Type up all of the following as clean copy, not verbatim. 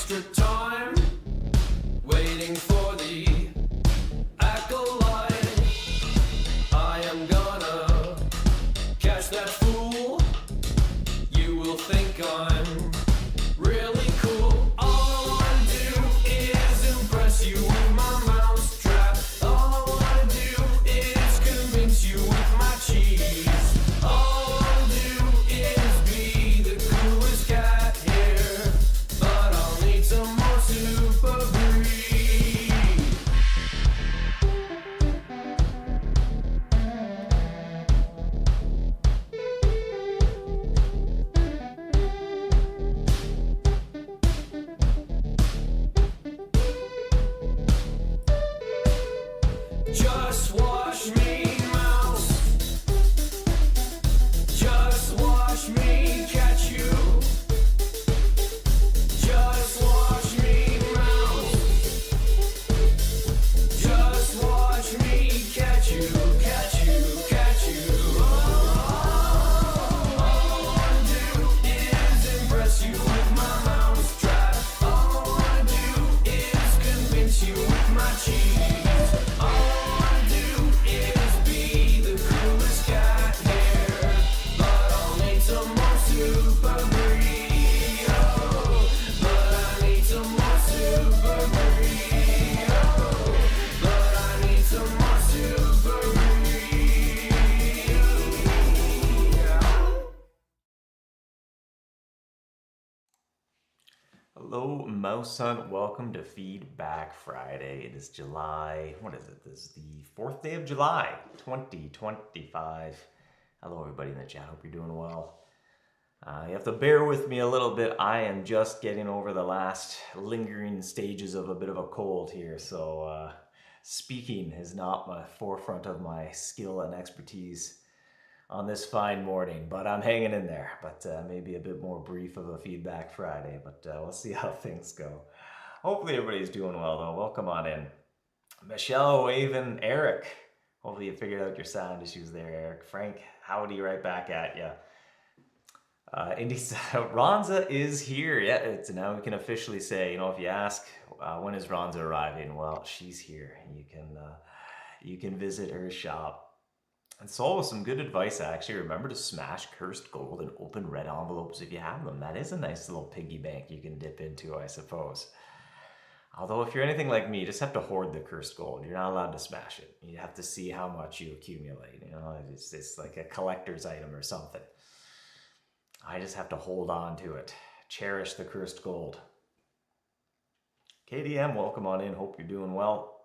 extra time, waiting for the acolyte. I am gonna catch that fool. You will think I'm really cool. All I wanna do is impress you with my mouse trap. All I wanna do is convince you with my cheese. All I wanna do is be the coolest cat here, but I'll need some more super breed. Just watch me, mouse. Just watch me catch you. Just watch me, mouse. Just watch me catch you, catch you, catch you. All I wanna do is impress you with my mouse trap. All I wanna do is convince you with my cheese. All I wanna do is be the coolest cat here, but I'll need some more super breed. Oh, but I need some more super breed. Oh, but I need some more super breed. Hello, MouseHunt. Welcome to Feedback Friday. It is July, what is it? This is the 4th day of July, 2025. Hello, everybody in the chat. Hope you're doing well. You have to bear with me a little bit. I am just getting over the last lingering stages of a bit of a cold here, so speaking is not my forefront of my skill and expertise on this fine morning, but I'm hanging in there. But maybe a bit more brief of a Feedback Friday, but we'll see how things go. Hopefully everybody's doing well though. Welcome on in. Michelle, Waven, Eric. Hopefully you figured out your sound issues there, Eric. Frank, howdy right back at ya. Indy, Ronza is here. Yeah, it's now we can officially say, you know, if you ask when is Ronza arriving, well, she's here. You can visit her shop. And so some good advice, actually. Remember to smash cursed gold and open red envelopes if you have them. That is a nice little piggy bank you can dip into, I suppose. Although if you're anything like me, you just have to hoard the cursed gold. You're not allowed to smash it. You have to see how much you accumulate. You know, it's like a collector's item or something. I just have to hold on to it. Cherish the cursed gold. KDM, welcome on in. Hope you're doing well.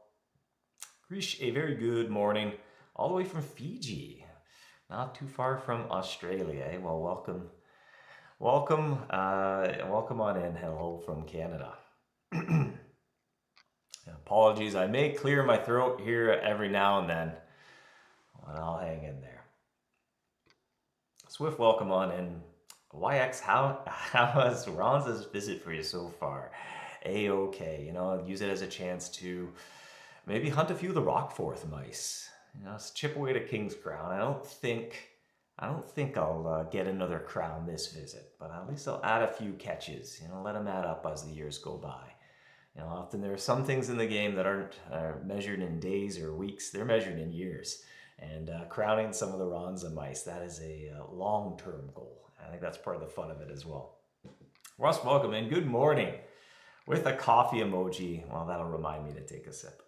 Krish, a very good morning. All the way from Fiji, not too far from Australia. Eh? Well, welcome on in. Hello from Canada. Apologies, I may clear my throat here every now and then, but I'll hang in there. Swift, welcome on in. YX, how has Ronza's visit for you so far? A-okay, you know, use it as a chance to maybe hunt a few of the Rockforth mice. You know, chip away to King's Crown. I don't think I'll get another crown this visit, but at least I'll add a few catches. You know, let them add up as the years go by. You know, often there are some things in the game that aren't measured in days or weeks. They're measured in years. And crowning some of the Ronza mice, that is a long-term goal. I think that's part of the fun of it as well. Russ, welcome in. Good morning. With a coffee emoji. Well, that'll remind me to take a sip.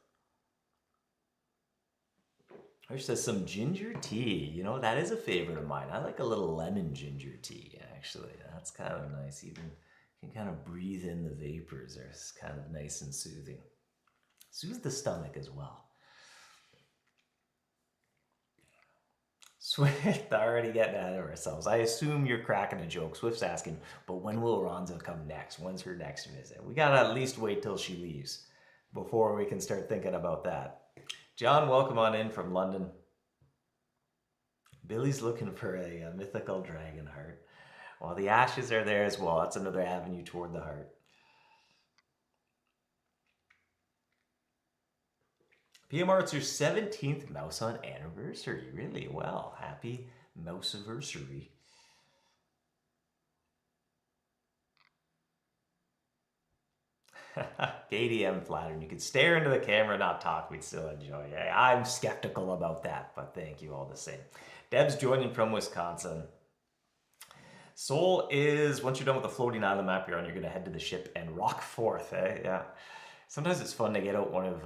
There's just some ginger tea. You know, that is a favorite of mine. I like a little lemon ginger tea, actually. That's kind of nice. Even you can kind of breathe in the vapors. It's kind of nice and soothing. Soothes the stomach as well. Swift, already getting ahead of ourselves. I assume you're cracking a joke. Swift's asking, but when will Ronza come next? When's her next visit? We gotta at least wait till she leaves before we can start thinking about that. John, welcome on in from London. Billy's looking for a mythical dragon heart. Well, the ashes are there as well. That's another avenue toward the heart. PMR, it's your 17th MouseHunt anniversary. Really well. Happy KDM flattering. You could stare into the camera, not talk. We'd still enjoy it. I'm skeptical about that, but thank you all the same. Deb's joining from Wisconsin. Seoul is, once you're done with the floating island map you're on, you're going to head to the ship and rock forth. Yeah. Sometimes it's fun to get out one of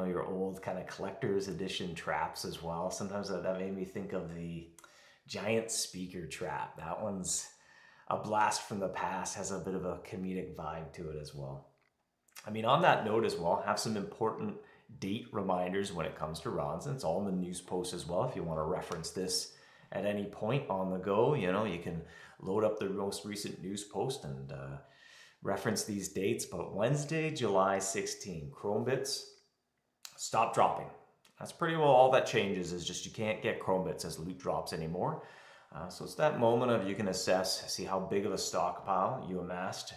your old kind of collector's edition traps as well. Sometimes that made me think of the giant speaker trap. That one's a blast from the past, has a bit of a comedic vibe to it as well. I mean, on that note as well, have some important date reminders when it comes to Ronza. It's all in the news post as well. If you want to reference this at any point on the go, you can load up the most recent news post and reference these dates. But Wednesday, July 16, Chrome bits stop dropping. That's pretty well all that changes, is just you can't get Chrome bits as loot drops anymore. So it's that moment of you can assess, see how big of a stockpile you amassed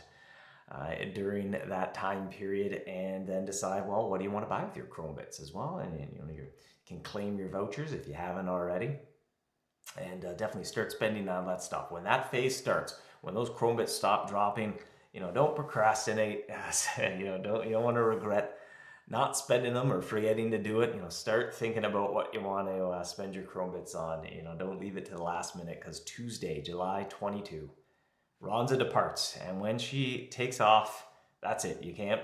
during that time period, and then decide, well, what do you want to buy with your Chrome bits as well? And you can claim your vouchers if you haven't already, and definitely start spending on that stuff. When that phase starts, when those Chrome bits stop dropping, don't procrastinate. You don't want to regret not spending them or forgetting to do it. Start thinking about what you want to spend your Chrome bits on. Don't leave it to the last minute, because Tuesday, July 22, Ronza departs, and when she takes off, that's it. You can't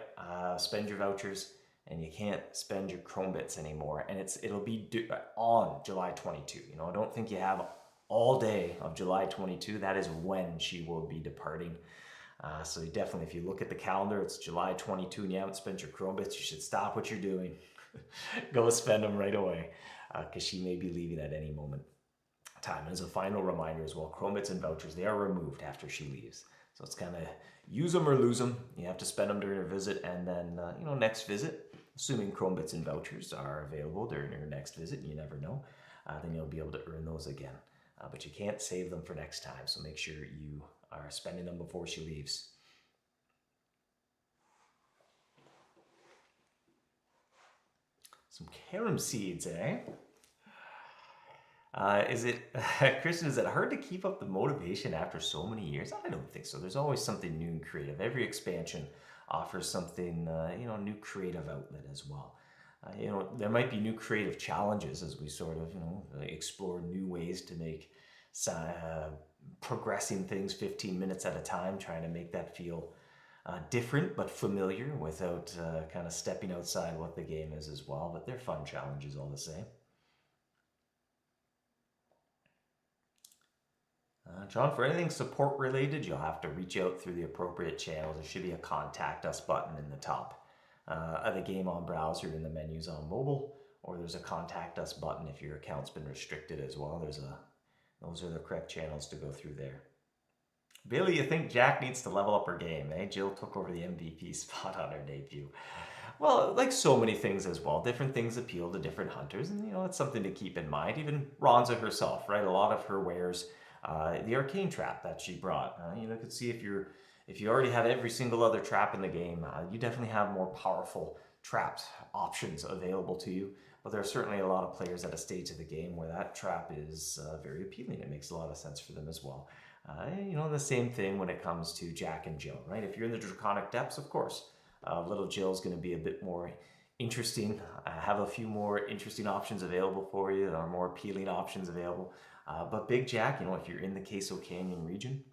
spend your vouchers, and you can't spend your Chrome bits anymore. And it'll be on July 22. I don't think you have all day of July 22. That is when she will be departing. So you definitely, if you look at the calendar, it's July 22 and you haven't spent your Chrome bits, you should stop what you're doing. Go spend them right away, because she may be leaving at any moment time. And as a final reminder as well, Chrome bits and vouchers, they are removed after she leaves. So it's kind of use them or lose them. You have to spend them during her visit, and then next visit, assuming Chrome bits and vouchers are available during her next visit, you never know, then you'll be able to earn those again. But you can't save them for next time, so make sure you are spending them before she leaves. Some carom seeds, eh? Christian, is it hard to keep up the motivation after so many years? I don't think so. There's always something new and creative. Every expansion offers something, new creative outlet as well. There might be new creative challenges as we sort of, explore new ways to make progressing things 15 minutes at a time, trying to make that feel different but familiar without kind of stepping outside what the game is as well. But they're fun challenges all the same. John, for anything support related, you'll have to reach out through the appropriate channels. There should be a contact us button in the top of the game on browser, in the menus on mobile, or there's a contact us button if your account's been restricted as well. Those are the correct channels to go through there. Billy, you think Jack needs to level up her game, eh? Jill took over the MVP spot on her debut. Well, like so many things as well, different things appeal to different hunters, and it's something to keep in mind. Even Ronza herself, right? A lot of her wares, the arcane trap that she brought. You could see if you already have every single other trap in the game, you definitely have more powerful traps options available to you. But there are certainly a lot of players at a stage of the game where that trap is very appealing. It makes a lot of sense for them as well. The same thing when it comes to Jack and Jill, right? If you're in the Draconic Depths, of course, little Jill's going to be a bit more interesting, have a few more interesting options available for you, or more appealing options available. But Big Jack, if you're in the Queso Canyon region,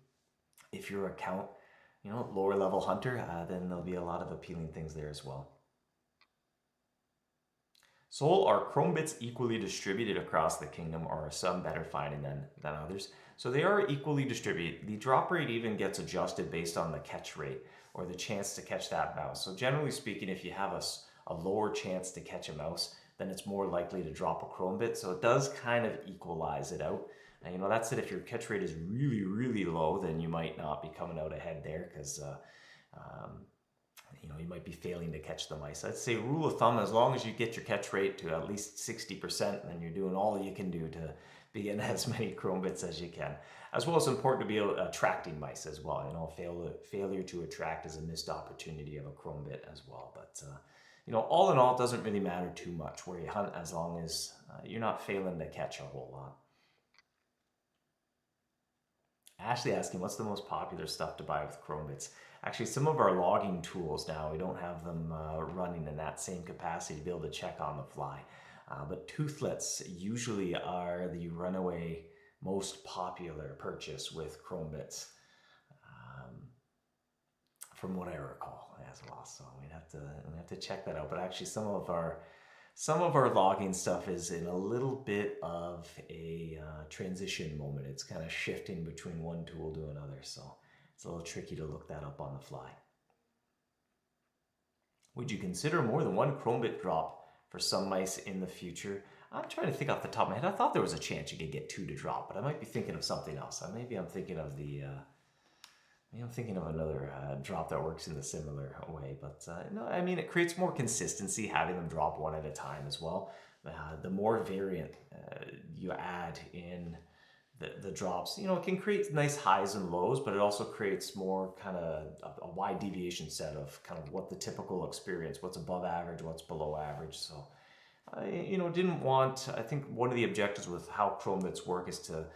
if your account, lower level hunter, then there'll be a lot of appealing things there as well. Soul, are Chrome bits equally distributed across the kingdom, or are some better finding than others? So they are equally distributed. The drop rate even gets adjusted based on the catch rate, or the chance to catch that mouse. So generally speaking, if you have a lower chance to catch a mouse, then it's more likely to drop a Chrome bit. So it does kind of equalize it out. And that's it. If your catch rate is really, really low, then you might not be coming out ahead there, because you might be failing to catch the mice. I'd say rule of thumb, as long as you get your catch rate to at least 60%, then you're doing all you can do to be in as many Chrome bits as you can. As well as important to be attracting mice as well. Failure to attract is a missed opportunity of a Chrome bit as well. But all in all, it doesn't really matter too much where you hunt, as long as you're not failing to catch a whole lot. Ashley asking, what's the most popular stuff to buy with chrome bits? Actually, some of our logging tools now, we don't have them running in that same capacity to be able to check on the fly. But toothlets usually are the runaway most popular purchase with chrome bits, from what I recall as well. So we'd have to check that out. But actually, some of our logging stuff is in a little bit of a transition moment. It's kind of shifting between one tool to another, so it's a little tricky to look that up on the fly. Would you consider more than one chrome bit drop for some mice in the future? I'm trying to think off the top of my head. I thought there was a chance you could get 2 to drop, but I might be thinking of something else. Maybe I'm thinking of another drop that works in a similar way. But no, I mean, it creates more consistency having them drop one at a time as well. The more variant you add in the drops, it can create nice highs and lows, but it also creates more kind of a wide deviation set of kind of what the typical experience, what's above average, what's below average. So I think one of the objectives with how chrome bits work is to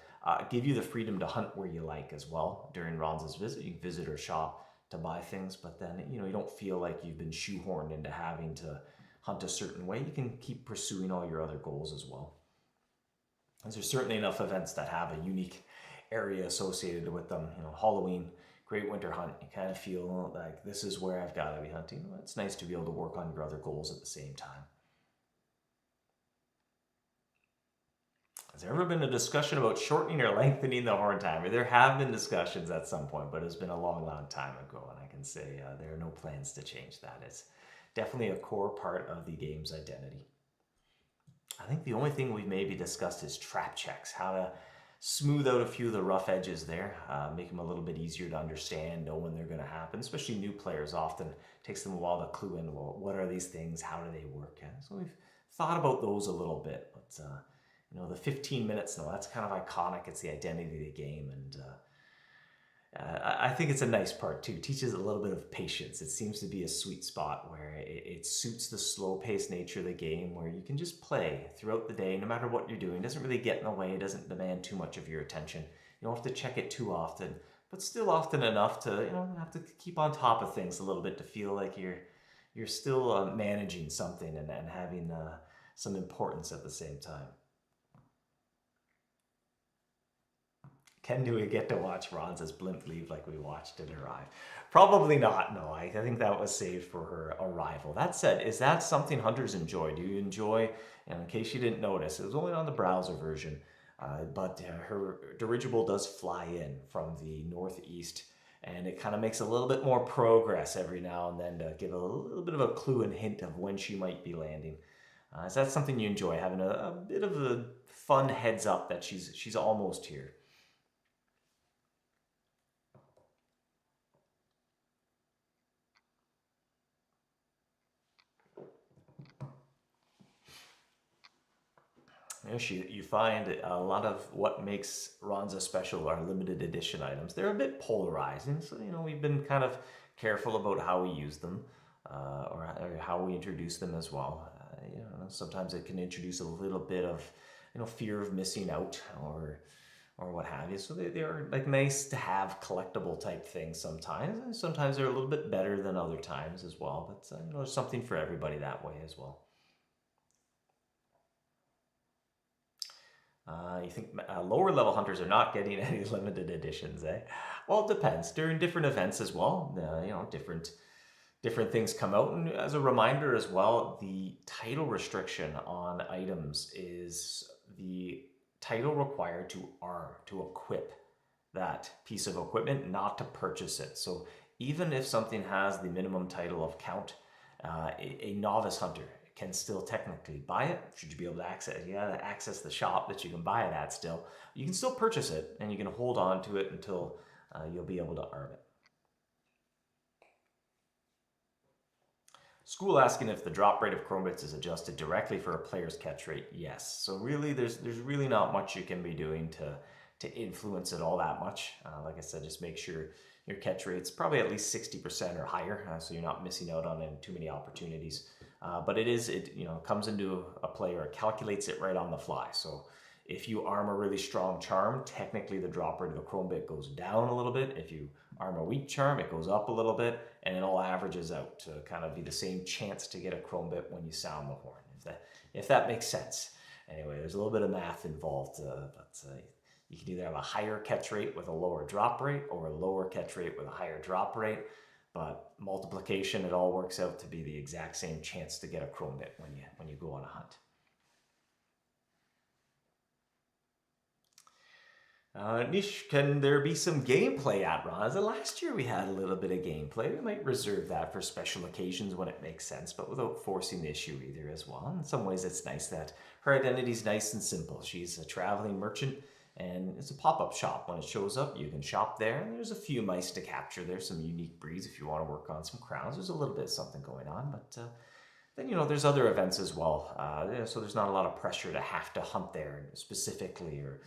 give you the freedom to hunt where you like as well. During Ronza's visit, you can visit her shop to buy things, but then you don't feel like you've been shoehorned into having to hunt a certain way. You can keep pursuing all your other goals as well. And there's certainly enough events that have a unique area associated with them. Halloween, Great Winter Hunt, you kind of feel like this is where I've got to be hunting. It's nice to be able to work on your other goals at the same time. Has there ever been a discussion about shortening or lengthening the horn timer? There have been discussions at some point, but it's been a long, long time ago, and I can say there are no plans to change that. It's definitely a core part of the game's identity. I think the only thing we've maybe discussed is trap checks, how to smooth out a few of the rough edges there, make them a little bit easier to understand, know when they're going to happen. Especially new players, often takes them a while to clue in, well, what are these things, how do they work? So we've thought about those a little bit, but the 15 minutes, no, that's kind of iconic. It's the identity of the game, and I think it's a nice part too. It teaches a little bit of patience. It seems to be a sweet spot where it suits the slow-paced nature of the game, where you can just play throughout the day, no matter what you're doing. It doesn't really get in the way. It doesn't demand too much of your attention. You don't have to check it too often, but still often enough to have to keep on top of things a little bit to feel like you're still managing something and having some importance at the same time. Ken, do we get to watch Ronza's blimp leave like we watched it arrive? Probably not, no. I think that was saved for her arrival. That said, is that something hunters enjoy? Do you enjoy, and in case you didn't notice, it was only on the browser version, but her dirigible does fly in from the northeast, and it kind of makes a little bit more progress every now and then to give a little bit of a clue and hint of when she might be landing. Is that something you enjoy, having a bit of a fun heads up that she's almost here? You find a lot of what makes Ronza special are limited edition items. They're a bit polarizing, so we've been kind of careful about how we use them, or how we introduce them as well. Sometimes it can introduce a little bit of fear of missing out or what have you. So they are like nice to have collectible type things sometimes, and sometimes they're a little bit better than other times as well. But there's something for everybody that way as well. You think lower level hunters are not getting any limited editions, eh? Well, it depends. During different events as well, different things come out. And as a reminder as well, the title restriction on items is the title required to equip that piece of equipment, not to purchase it. So even if something has the minimum title of count, a novice hunter can still technically buy it. Should you be able to access it? You gotta access the shop that you can buy it at still. You can still purchase it, and you can hold on to it until you'll be able to earn it. School asking if the drop rate of chrome bits is adjusted directly for a player's catch rate. Yes. So really, there's really not much you can be doing to influence it all that much. Like I said, just make sure your catch rate's probably at least 60% or higher, so you're not missing out on too many opportunities. But it comes into a play, or it calculates it right on the fly. So If you arm a really strong charm, technically the drop rate of the chrome bit goes down a little bit. If you arm a weak charm, it goes up a little bit, and it all averages out to kind of be the same chance to get a chrome bit when you sound the horn, if that makes sense. Anyway, there's a little bit of math involved, but you can either have a higher catch rate with a lower drop rate or a lower catch rate with a higher drop rate. But multiplication, it all works out to be the exact same chance to get a chrome bit when you go on a hunt. Nish, can there be some gameplay at Ronza? Last year we had a little bit of gameplay. We might reserve that for special occasions when it makes sense, but without forcing the issue either as well. In some ways it's nice that her identity is nice and simple. She's a traveling merchant, and it's a pop-up shop. When it shows up, you can shop there, and there's a few mice to capture. There's some unique breeds if you want to work on some crowns. There's a little bit of something going on, but then, there's other events as well. So there's not a lot of pressure to have to hunt there specifically or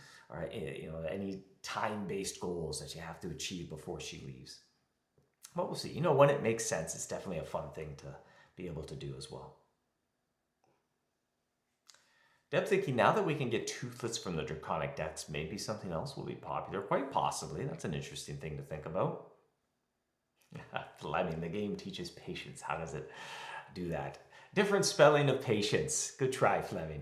any time-based goals that you have to achieve before she leaves. But we'll see. When it makes sense, it's definitely a fun thing to be able to do as well. Deb thinking, now that we can get toothlets from the draconic depths, maybe something else will be popular. Quite possibly. That's an interesting thing to think about. The game teaches patience. How does it do that? Different spelling of patience. Good try, Fleming.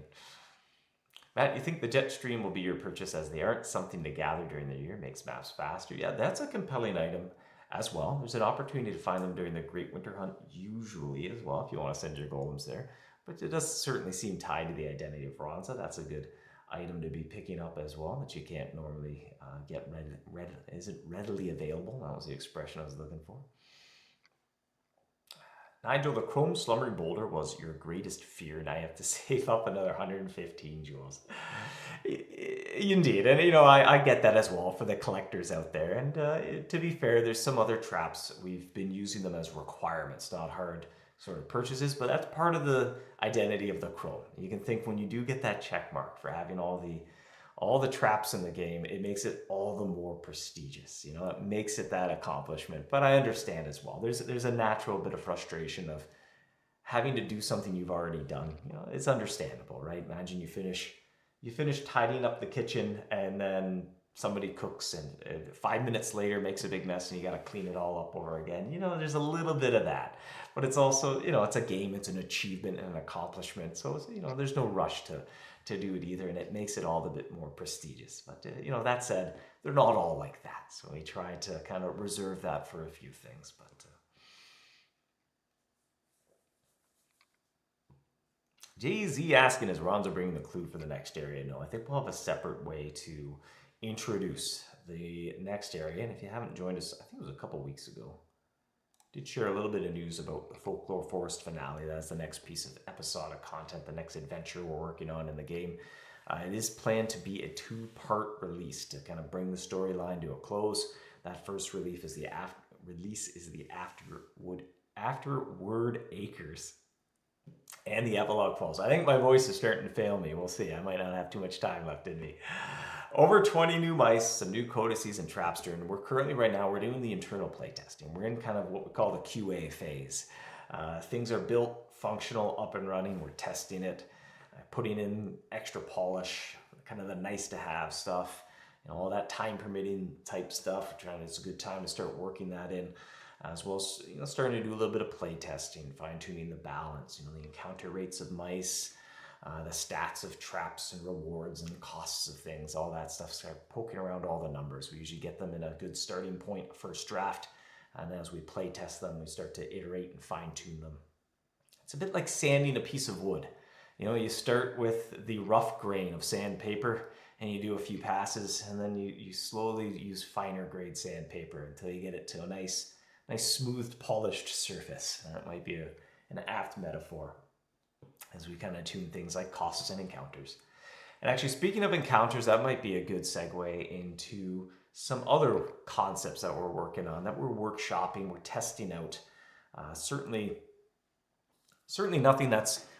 Matt, you think the jet stream will be your purchase as they aren't something to gather during the year? Makes maps faster. Yeah, that's a compelling item as well. There's an opportunity to find them during the Great Winter Hunt usually as well if you want to send your golems there. But it does certainly seem tied to the identity of Ronza. That's a good item to be picking up as well that you can't normally get readily available. That was the expression I was looking for. Nigel, the chrome slumbering boulder was your greatest fear, and I have to save up another 115 jewels. Indeed, and I get that as well for the collectors out there. And to be fair, there's some other traps. We've been using them as requirements, not hard sort of purchases, but that's part of the identity of the chrome. You can think when you do get that check mark for having all the traps in the game, it makes it all the more prestigious. It makes it that accomplishment. But I understand as well. There's a natural bit of frustration of having to do something you've already done. It's understandable, right? Imagine you finish tidying up the kitchen, and then somebody cooks, and 5 minutes later makes a big mess, and you got to clean it all up over again. There's a little bit of that, but it's also, it's a game, it's an achievement and an accomplishment. So it's, there's no rush to do it either, and it makes it all a bit more prestigious. But that said, they're not all like that, so we try to kind of reserve that for a few things. But Jay-Z asking, is Ronza bringing the clue for the next area? No, I think we'll have a separate way to introduce the next area. And if you haven't joined us, I think it was a couple weeks ago, did share a little bit of news about the Folklore Forest finale. That's the next piece of episodic content, the next adventure we're working on in the game. It is planned to be a 2-part release to kind of bring the storyline to a close. That first release is the Afterward Acres and the epilogue falls. I think my voice is starting to fail me. We'll see. I might not have too much time left in me. Over 20 new mice, some new codices and trapster, and we're doing the internal playtesting. We're in kind of what we call the QA phase. Things are built, functional, up and running. We're testing it, putting in extra polish, kind of the nice to have stuff, all that time permitting type stuff. It's a good time to start working that in, as well as starting to do a little bit of playtesting, fine tuning the balance, the encounter rates of mice, the stats of traps and rewards and costs of things, all that stuff. Start poking around all the numbers. We usually get them in a good starting point, first draft, and then as we play test them, we start to iterate and fine tune them. It's a bit like sanding a piece of wood. You start with the rough grain of sandpaper, and you do a few passes, and then you slowly use finer grade sandpaper until you get it to a nice smoothed, polished surface. That might be an apt metaphor as we kind of tune things like costs and encounters. And actually, speaking of encounters, that might be a good segue into some other concepts that we're working on, that we're workshopping, we're testing out. Certainly nothing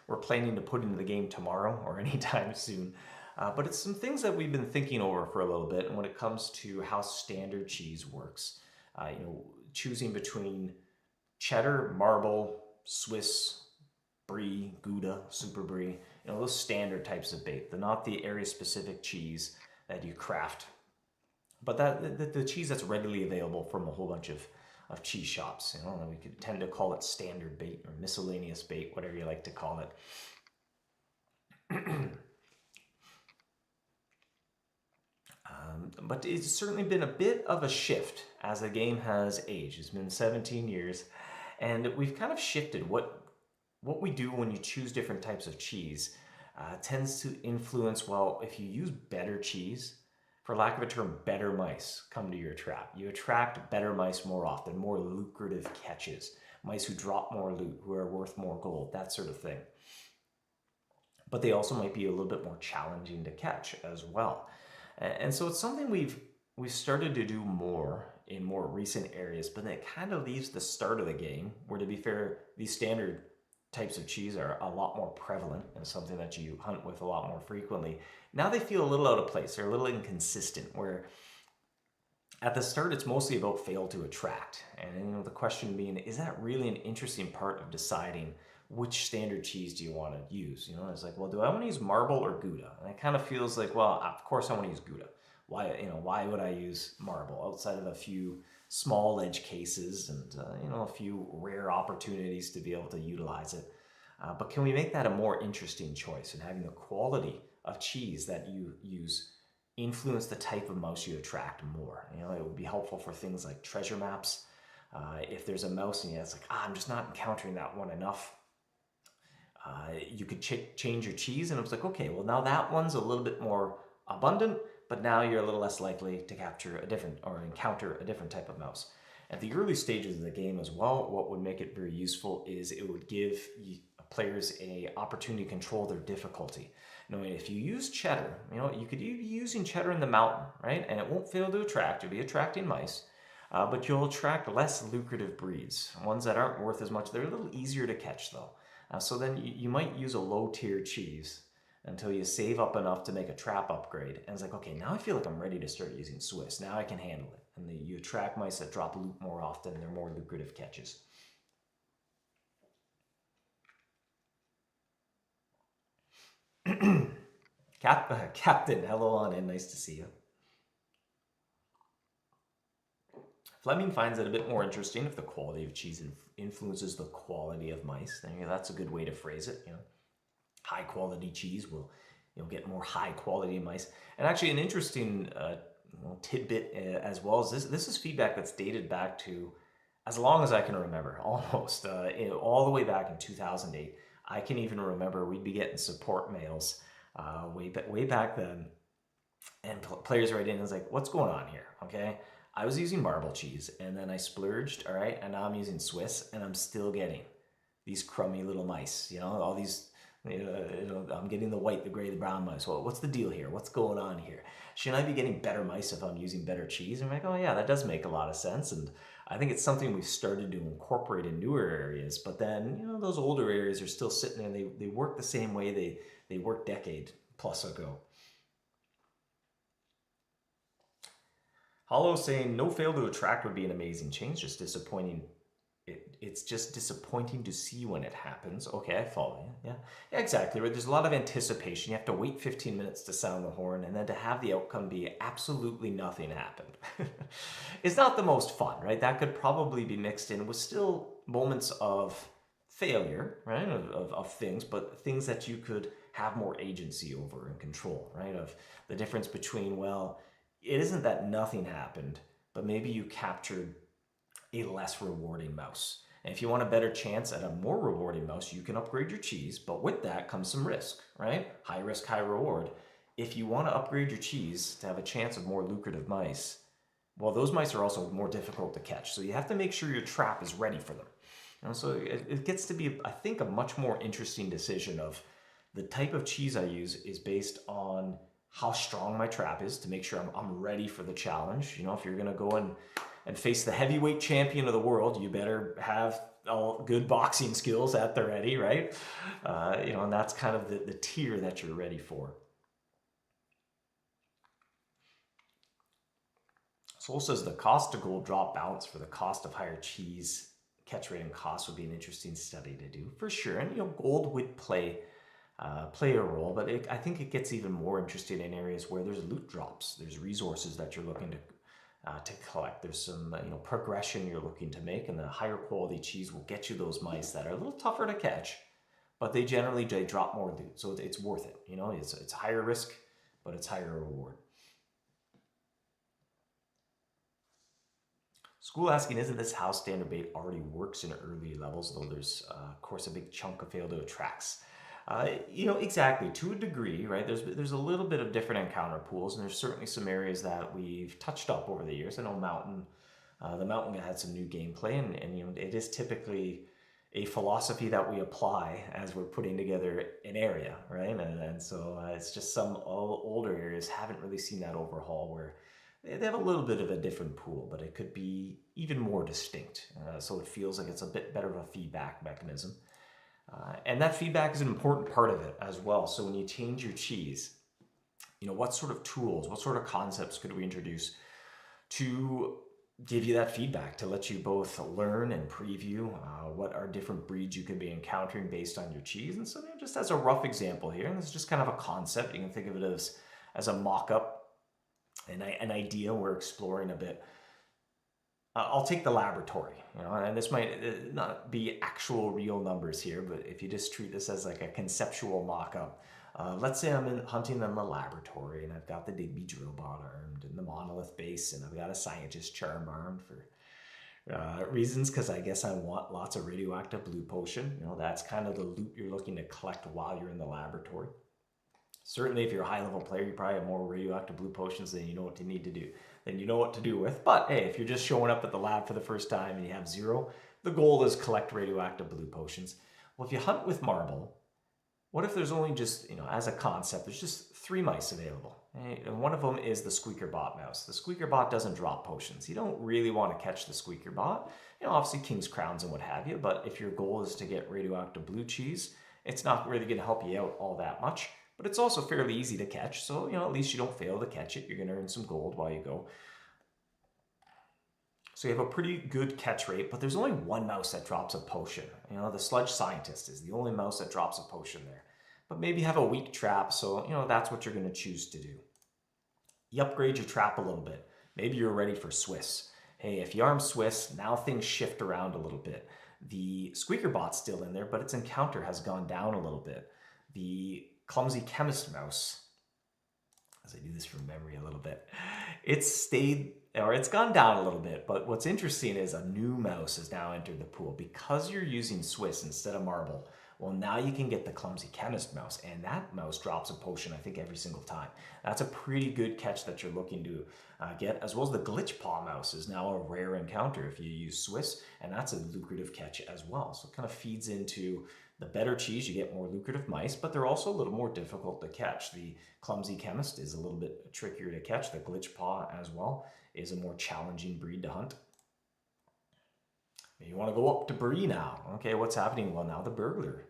we're planning to put into the game tomorrow or anytime soon. But it's some things that we've been thinking over for a little bit. And when it comes to how standard cheese works, choosing between cheddar, marble, Swiss, brie, Gouda, super brie, you know, those standard types of bait. They're not the area specific cheese that you craft, but the cheese that's readily available from a whole bunch of cheese shops. You know, we could tend to call it standard bait or miscellaneous bait, whatever you like to call it. But it's certainly been a bit of a shift as the game has aged. It's been 17 years, and we've kind of shifted what we do when you choose different types of cheese. Tends to influence, well, if you use better cheese, for lack of a term, better mice come to your trap. You attract better mice more often, more lucrative catches, mice who drop more loot, who are worth more gold, that sort of thing. But they also might be a little bit more challenging to catch as well. And so it's something we've started to do more in more recent areas, but then it kind of leaves the start of the game, where, to be fair, these standard types of cheese are a lot more prevalent and something that you hunt with a lot more frequently. Now they feel a little out of place. They're a little inconsistent, where at the start it's mostly about fail to attract. And you know, the question being, is that really an interesting part of deciding which standard cheese do you want to use? You know, it's like, well, do I want to use marble or Gouda? And it kind of feels like, well, of course I want to use Gouda. Why would I use marble outside of a few small edge cases and a few rare opportunities to be able to utilize it? But can we make that a more interesting choice, and having the quality of cheese that you use influence the type of mouse you attract more? You know, it would be helpful for things like treasure maps. If there's a mouse and it's like, I'm just not encountering that one enough, you could change your cheese, and it was like, okay, well, now that one's a little bit more abundant, but now you're a little less likely to capture a different or encounter a different type of mouse. At the early stages of the game as well, what would make it very useful is it would give players a opportunity to control their difficulty. Knowing if you use cheddar, you know, you could be using cheddar in the mountain, right? And it won't fail to attract. You'll be attracting mice, but you'll attract less lucrative breeds, ones that aren't worth as much. They're a little easier to catch though. So then you might use a low tier cheese until you save up enough to make a trap upgrade. And it's like, okay, now I feel like I'm ready to start using Swiss. Now I can handle it. And you attract mice that drop loot more often. They're more lucrative catches. Captain, hello on in. Nice to see you. Fleming finds it a bit more interesting if the quality of cheese influences the quality of mice. That's a good way to phrase it. You know, high quality cheese will, get more high quality mice. And actually, an interesting tidbit as well as this is feedback that's dated back to as long as I can remember, almost all the way back in 2008. I can even remember we'd be getting support mails way back then, and players write in and was like, "What's going on here?" Okay. I was using marble cheese, and then I splurged, all right, and now I'm using Swiss, and I'm still getting these crummy little mice, all these, I'm getting the white, the gray, the brown mice. Well, what's the deal here? What's going on here? Shouldn't I be getting better mice if I'm using better cheese? And I'm like, oh yeah, that does make a lot of sense, and I think it's something we've started to incorporate in newer areas, but then, those older areas are still sitting there, they work the same way they worked decade plus ago. Hollow saying no fail to attract would be an amazing change, just disappointing. It's just disappointing to see when it happens. Okay, I follow you. Yeah, exactly. Right. There's a lot of anticipation. You have to wait 15 minutes to sound the horn, and then to have the outcome be absolutely nothing happened. It's not the most fun, right? That could probably be mixed in with still moments of failure, right? Of things, but things that you could have more agency over and control, right? Of the difference between, well, it isn't that nothing happened, but maybe you captured a less rewarding mouse. And if you want a better chance at a more rewarding mouse, you can upgrade your cheese, but with that comes some risk, right? High risk, high reward. If you want to upgrade your cheese to have a chance of more lucrative mice, well, those mice are also more difficult to catch. So you have to make sure your trap is ready for them. So it gets to be, I think, a much more interesting decision of the type of cheese I use is based on how strong my trap is to make sure I'm ready for the challenge. If you're going to go and face the heavyweight champion of the world, you better have all good boxing skills at the ready, right? And that's kind of the tier that you're ready for. Soul says the cost to gold drop balance for the cost of higher cheese catch rate and cost would be an interesting study to do for sure. And gold would play a role, but I think it gets even more interesting in areas where there's loot drops. There's resources that you're looking to collect. There's some progression you're looking to make, and the higher quality cheese will get you those mice that are a little tougher to catch, but they generally drop more loot, so it's worth it. It's higher risk, but it's higher reward. School asking, isn't this how standard bait already works in early levels, though there's, of course, a big chunk of failed attracts? Exactly, to a degree, right? There's a little bit of different encounter pools, and there's certainly some areas that we've touched up over the years. I know the Mountain had some new gameplay, and it is typically a philosophy that we apply as we're putting together an area, right? And so it's just some older areas haven't really seen that overhaul where they have a little bit of a different pool, but it could be even more distinct. So it feels like it's a bit better of a feedback mechanism. And that feedback is an important part of it as well. So when you change your cheese, what sort of tools, what sort of concepts could we introduce to give you that feedback, to let you both learn and preview what are different breeds you could be encountering based on your cheese. And so just as a rough example here, and this is just kind of a concept, you can think of it as a mock-up, an idea we're exploring a bit. I'll take the laboratory, and this might not be actual real numbers here, but if you just treat this as like a conceptual mock-up, let's say I'm hunting in the laboratory and I've got the Digby drill bot armed and the monolith base, and I've got a scientist charm armed for reasons, because I guess I want lots of radioactive blue potion. That's kind of the loot you're looking to collect while you're in the laboratory. Certainly, if you're a high-level player, you probably have more radioactive blue potions than you know what you need to do, than you know what to do with. But hey, if you're just showing up at the lab for the first time and you have 0, the goal is collect radioactive blue potions. Well, if you hunt with marble, what if there's only just, as a concept, there's just 3 mice available? And one of them is the squeaker bot mouse. The squeaker bot doesn't drop potions. You don't really want to catch the squeaker bot. Obviously king's crowns and what have you, but if your goal is to get radioactive blue cheese, it's not really going to help you out all that much. But it's also fairly easy to catch, so at least you don't fail to catch it. You're going to earn some gold while you go. So you have a pretty good catch rate, but there's only one mouse that drops a potion. The sludge scientist is the only mouse that drops a potion there. But maybe you have a weak trap, so that's what you're going to choose to do. You upgrade your trap a little bit. Maybe you're ready for Swiss. Hey, if you arm Swiss, now things shift around a little bit. The squeaker bot's still in there, but its encounter has gone down a little bit. The clumsy chemist mouse, as I do this from memory a little bit, it's gone down a little bit, but what's interesting is a new mouse has now entered the pool. Because you're using Swiss instead of marble, well, now you can get the clumsy chemist mouse, and that mouse drops a potion, I think, every single time. That's a pretty good catch that you're looking to get, as well as the glitch paw mouse is now a rare encounter if you use Swiss, and that's a lucrative catch as well. So it kind of feeds into the better cheese, you get more lucrative mice, but they're also a little more difficult to catch. The clumsy chemist is a little bit trickier to catch. The glitch paw as well is a more challenging breed to hunt. You want to go up to Brie now. Okay, what's happening? Well, now the burglar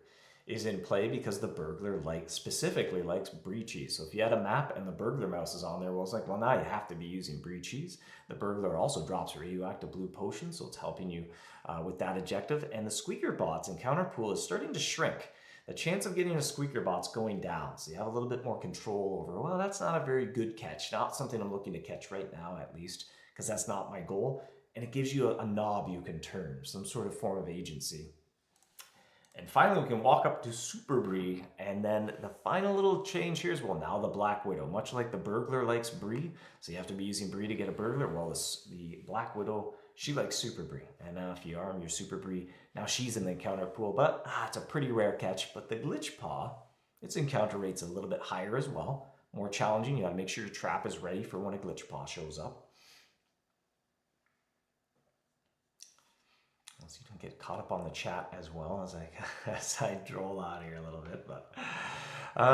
is in play because the burglar specifically likes brie cheese. So if you had a map and the burglar mouse is on there, well, it's like, well, now you have to be using brie cheese. The burglar also drops radioactive blue potions, so it's helping you with that objective. And the squeaker bot's encounter pool is starting to shrink. The chance of getting a squeaker bot's going down, so you have a little bit more control over, well, that's not a very good catch, not something I'm looking to catch right now at least, because that's not my goal. And it gives you a knob you can turn, some sort of form of agency. And finally, we can walk up to Super Brie, and then the final little change here is, well, now the Black Widow. Much like the burglar likes Brie, so you have to be using Brie to get a burglar. Well, the Black Widow, she likes Super Brie. And now if you arm your Super Brie, now she's in the encounter pool, but it's a pretty rare catch. But the Glitch Paw, its encounter rate's a little bit higher as well. More challenging, you gotta make sure your trap is ready for when a Glitch Paw shows up. So you don't get caught up on the chat as well as I droll out here a little bit. But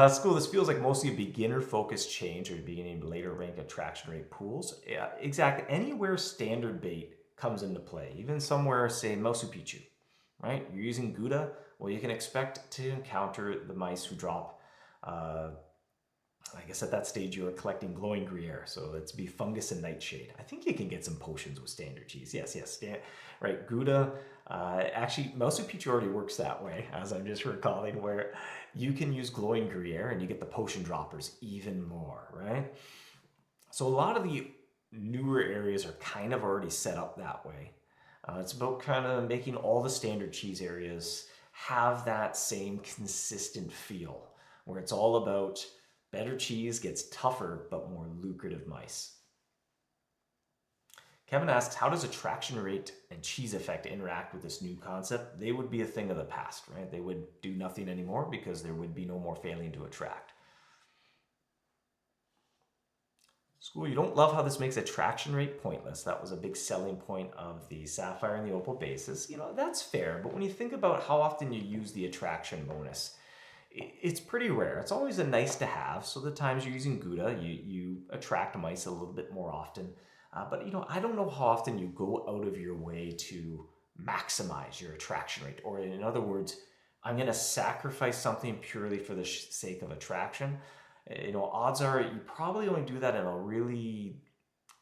it's cool. This feels like mostly a beginner-focused change or beginning later rank attraction rate pools. Yeah, exactly. Anywhere standard bait comes into play, even somewhere, say, Mausupichu, right? You're using Gouda, well, you can expect to encounter the mice who drop I guess at that stage you were collecting glowing Gruyere, so it's be fungus and nightshade. I think you can get some potions with standard cheese. Yes, right. Gouda. Actually, Mouse Peach already works that way, as I'm just recalling, where you can use glowing Gruyere and you get the potion droppers even more, right? So a lot of the newer areas are kind of already set up that way. It's about kind of making all the standard cheese areas have that same consistent feel, where it's all about better cheese gets tougher but more lucrative mice. Kevin asks, how does attraction rate and cheese effect interact with this new concept? They would be a thing of the past, right? They would do nothing anymore because there would be no more failing to attract. School, you don't love how this makes attraction rate pointless. That was a big selling point of the Sapphire and the Opal bases. That's fair, but when you think about how often you use the attraction bonus, it's pretty rare. It's always a nice to have. So the times you're using Gouda, you attract mice a little bit more often. But I don't know how often you go out of your way to maximize your attraction rate. Or in other words, I'm going to sacrifice something purely for the sake of attraction. Odds are you probably only do that in a really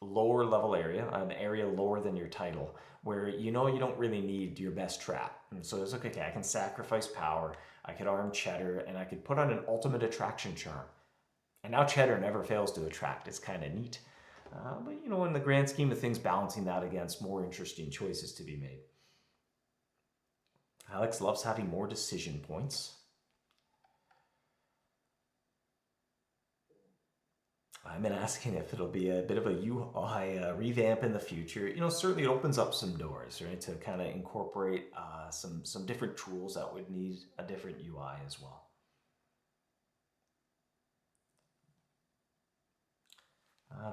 lower level area, an area lower than your title, where you don't really need your best trap. And so it's okay, I can sacrifice power, I could arm Cheddar, and I could put on an ultimate attraction charm. And now Cheddar never fails to attract. It's kind of neat. But in the grand scheme of things, balancing that against more interesting choices to be made. Alex loves having more decision points. I've been asking if it'll be a bit of a UI revamp in the future. Certainly it opens up some doors, right, to kind of incorporate some different tools that would need a different UI as well.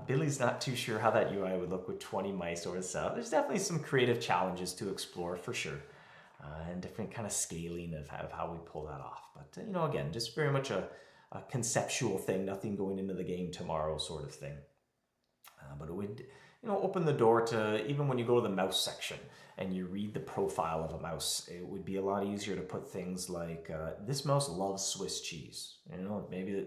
Billy's not too sure how that UI would look with 20 mice or so. There's definitely some creative challenges to explore for sure, and different kind of scaling of how we pull that off. But again, just very much a conceptual thing, nothing going into the game tomorrow sort of thing. But it would open the door to, even when you go to the mouse section and you read the profile of a mouse, it would be a lot easier to put things like, this mouse loves Swiss cheese. Maybe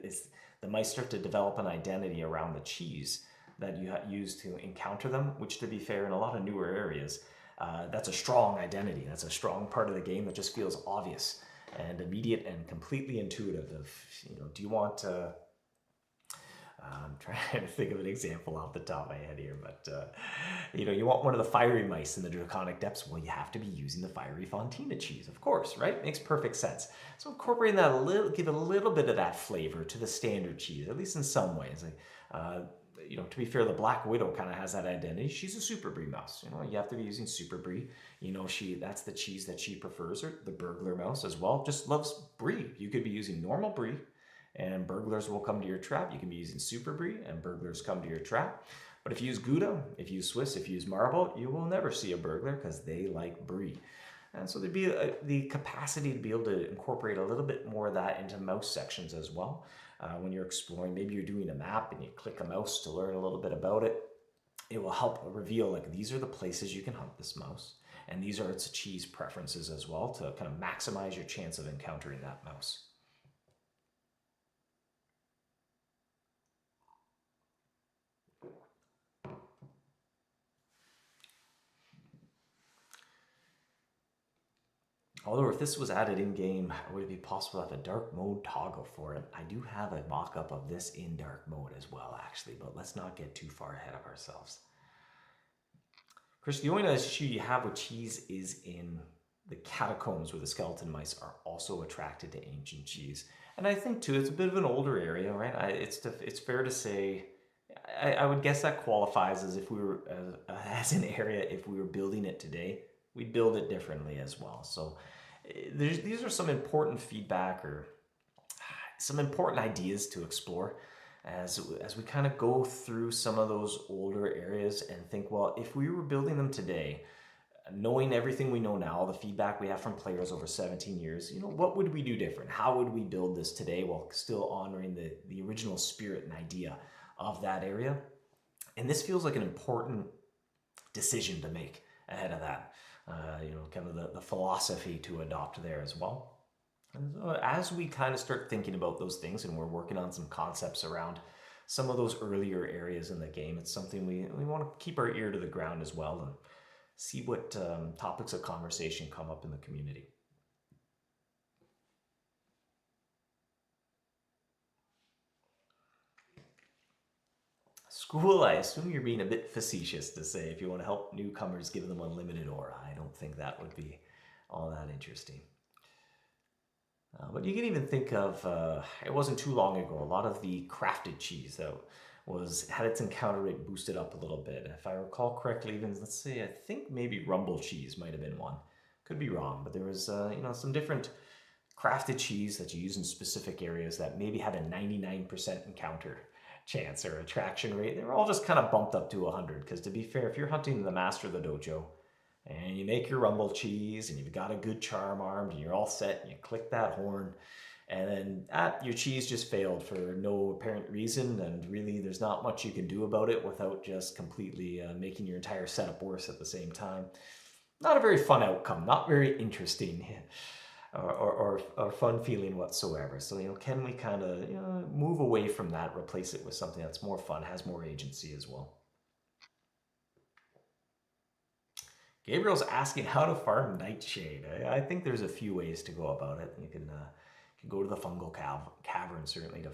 the mice start to develop an identity around the cheese that you use to encounter them, which, to be fair, in a lot of newer areas, that's a strong identity. That's a strong part of the game that just feels obvious and immediate and completely intuitive of, do you want to, I'm trying to think of an example off the top of my head here, but you want one of the fiery mice in the Draconic Depths, well, you have to be using the fiery Fontina cheese, of course, right? Makes perfect sense. So incorporating that give a little bit of that flavor to the standard cheese, at least in some ways. To be fair, the Black Widow kind of has that identity. She's a Super Brie mouse. You have to be using Super Brie. That's the cheese that she prefers, or the Burglar mouse as well. Just loves Brie. You could be using normal Brie, and burglars will come to your trap. You can be using Super Brie, and burglars come to your trap. But if you use Gouda, if you use Swiss, if you use Marble, you will never see a burglar because they like Brie. And so there'd be the capacity to be able to incorporate a little bit more of that into mouse sections as well. When you're exploring, maybe you're doing a map and you click a mouse to learn a little bit about it. It will help reveal, like, these are the places you can hunt this mouse, and these are its cheese preferences as well, to kind of maximize your chance of encountering that mouse. Although if this was added in-game, would it be possible to have a dark mode toggle for it? I do have a mock-up of this in dark mode as well, actually, but let's not get too far ahead of ourselves. Chris, the only issue you have with cheese is in the catacombs, where the skeleton mice are also attracted to ancient cheese. And I think, too, it's a bit of an older area, right? It's fair to say, I would guess that qualifies as if we were, as an area, if we were building it today, we'd build it differently as well. So these are some important feedback, or some important ideas to explore as we kind of go through some of those older areas and think, well, if we were building them today, knowing everything we know now, the feedback we have from players over 17 years, what would we do different? How would we build this today while still honoring the original spirit and idea of that area? And this feels like an important decision to make ahead of that. Kind of the philosophy to adopt there as well. And so as we kind of start thinking about those things and we're working on some concepts around some of those earlier areas in the game, it's something we want to keep our ear to the ground as well and see what topics of conversation come up in the community. School, I assume you're being a bit facetious to say if you want to help newcomers give them unlimited aura. I don't think that would be all that interesting. But you can even think of, it wasn't too long ago, a lot of the crafted cheese that had its encounter rate boosted up a little bit. If I recall correctly, even let's say, I think maybe rumble cheese might have been one. Could be wrong, but there was, some different crafted cheese that you use in specific areas that maybe had a 99% encounter chance or attraction rate. They were all just kind of bumped up to 100, because to be fair, if you're hunting the master of the dojo and you make your rumble cheese and you've got a good charm armed and you're all set and you click that horn and then your cheese just failed for no apparent reason, and really there's not much you can do about it without just completely making your entire setup worse at the same time. Not a very fun outcome, not very interesting or fun feeling whatsoever. So, can we kind of move away from that, replace it with something that's more fun, has more agency as well? Gabriel's asking how to farm Nightshade. I think there's a few ways to go about it. You can go to the fungal cavern, certainly, to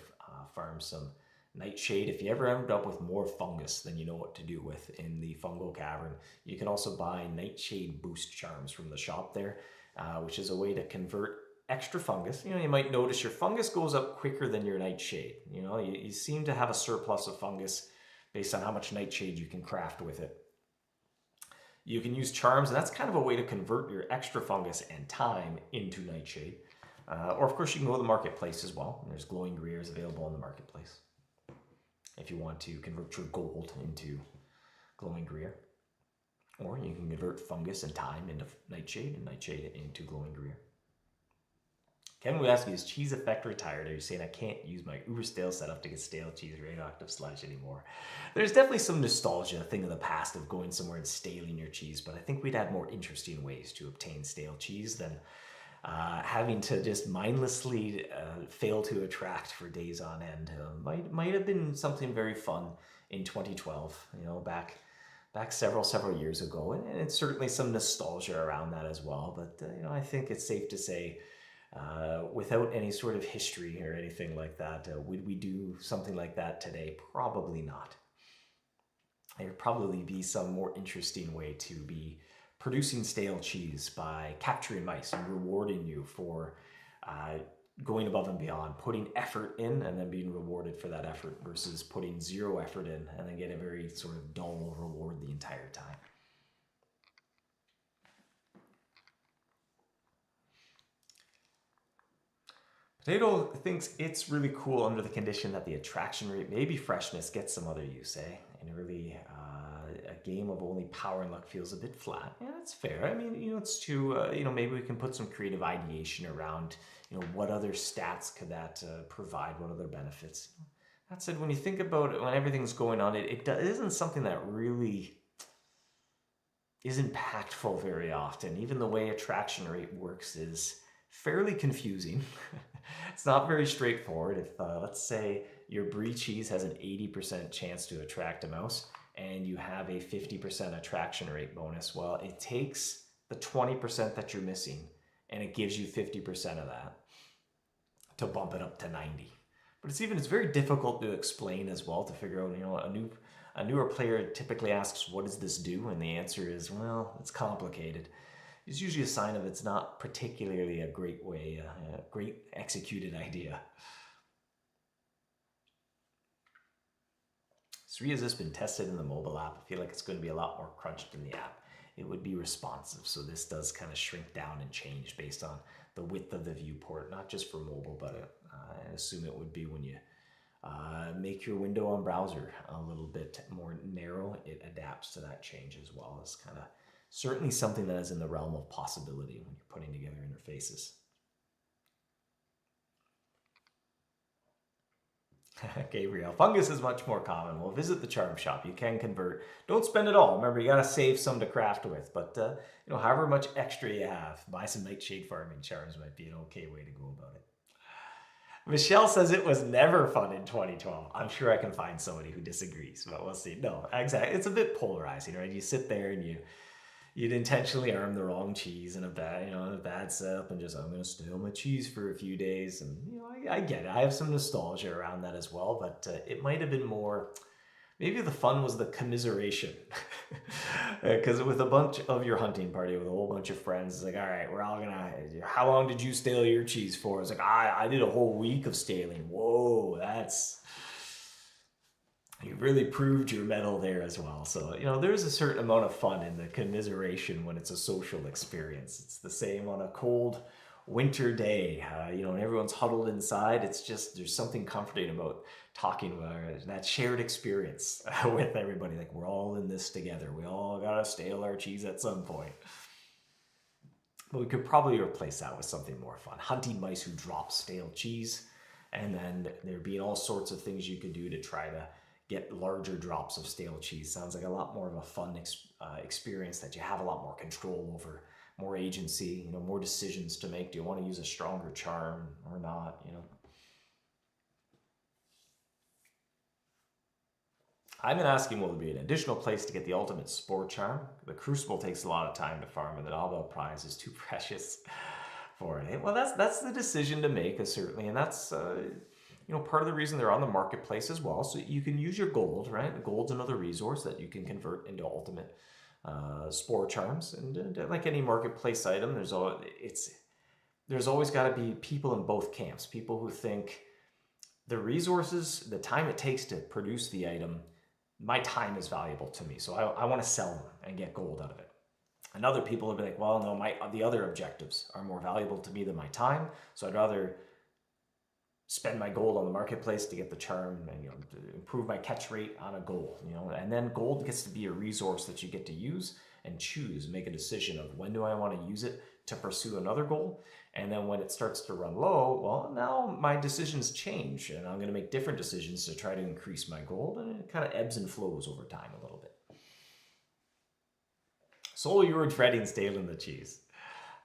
farm some Nightshade. If you ever end up with more fungus than you know what to do with in the fungal cavern, you can also buy Nightshade boost charms from the shop there, which is a way to convert extra fungus. You might notice your fungus goes up quicker than your Nightshade. You seem to have a surplus of fungus based on how much Nightshade you can craft with it. You can use charms, and that's kind of a way to convert your extra fungus and time into Nightshade. Or, of course, you can go to the marketplace as well. There's glowing greers available in the marketplace if you want to convert your gold into glowing greer. Or you can convert fungus and time into Nightshade and Nightshade into glowing greer. Ken would ask you, is cheese effect retired? Are you saying I can't use my uber stale setup to get stale cheese radioactive sludge anymore? There's definitely some nostalgia, a thing of the past, of going somewhere and staling your cheese, but I think we'd had more interesting ways to obtain stale cheese than having to just mindlessly fail to attract for days on end. Might have been something very fun in 2012, back several years ago, and it's certainly some nostalgia around that as well. But I think it's safe to say, without any sort of history or anything like that, would we do something like that today? Probably not. There'd probably be some more interesting way to be producing stale cheese by capturing mice and rewarding you for going above and beyond, putting effort in and then being rewarded for that effort, versus putting zero effort in and then get a very sort of dull reward the entire time. Potato thinks it's really cool under the condition that the attraction rate, maybe freshness, gets some other use, And really, a game of only power and luck feels a bit flat. Yeah, that's fair. I mean, it's too, maybe we can put some creative ideation around, what other stats could that provide, what other benefits. That said, when you think about it, when everything's going on, it isn't something that really is impactful very often. Even the way attraction rate works is fairly confusing. It's not very straightforward. If let's say your brie cheese has an 80% chance to attract a mouse and you have a 50% attraction rate bonus, well, it takes the 20% that you're missing and it gives you 50% of that to bump it up to 90. But it's very difficult to explain as well, to figure out, a newer player typically asks, what does this do? And the answer is, well, it's complicated. It's usually a sign of it's not particularly a great executed idea. Sri, has this been tested in the mobile app? I feel like it's going to be a lot more crunched in the app. It would be responsive, so this does kind of shrink down and change based on the width of the viewport, not just for mobile, but I assume it would be when you make your window on browser a little bit more narrow. It adapts to that change as well. It's kind of certainly something that is in the realm of possibility when you're putting together interfaces. Gabriel, fungus is much more common. Well, visit the charm shop. You can convert. Don't spend it all. Remember, you got to save some to craft with. But, however much extra you have, buy some nightshade farming charms might be an okay way to go about it. Michelle says it was never fun in 2012. I'm sure I can find somebody who disagrees, but we'll see. No, exactly. It's a bit polarizing, right? You sit there and you'd intentionally arm the wrong cheese in a bad setup and just, I'm going to stay on my cheese for a few days. And, I get it. I have some nostalgia around that as well, but it might have been more, maybe the fun was the commiseration. Because with a bunch of your hunting party, with a whole bunch of friends, it's like, all right, we're all gonna, how long did you stale your cheese for? It's like, I did a whole week of staling. Whoa, you really proved your mettle there as well. So, there's a certain amount of fun in the commiseration when it's a social experience. It's the same on a cold winter day, and everyone's huddled inside. It's just, there's something comforting about talking about that shared experience with everybody. Like, we're all in this together. We all gotta stale our cheese at some point. But we could probably replace that with something more fun. Hunting mice who drop stale cheese, and then there'd be all sorts of things you could do to try to get larger drops of stale cheese. Sounds like a lot more of a fun experience that you have a lot more control over, more agency, more decisions to make. Do you want to use a stronger charm or not, I've been asking, will there be an additional place to get the ultimate spore charm? The Crucible takes a lot of time to farm, and the Nobel Prize is too precious for it. Well, that's the decision to make, certainly, and that's part of the reason they're on the marketplace as well. So you can use your gold, right? The gold's another resource that you can convert into ultimate spore charms, and like any marketplace item, there's always got to be people in both camps. People who think the resources, the time it takes to produce the item, my time is valuable to me, so I want to sell them and get gold out of it. And other people will be like, well, no, the other objectives are more valuable to me than my time, so I'd rather spend my gold on the marketplace to get the charm and to improve my catch rate on a goal. And then gold gets to be a resource that you get to use and choose, make a decision of when do I want to use it to pursue another goal. And then when it starts to run low, well, now my decisions change, and I'm going to make different decisions to try to increase my gold, and it kind of ebbs and flows over time a little bit. So you were dreading staling the cheese.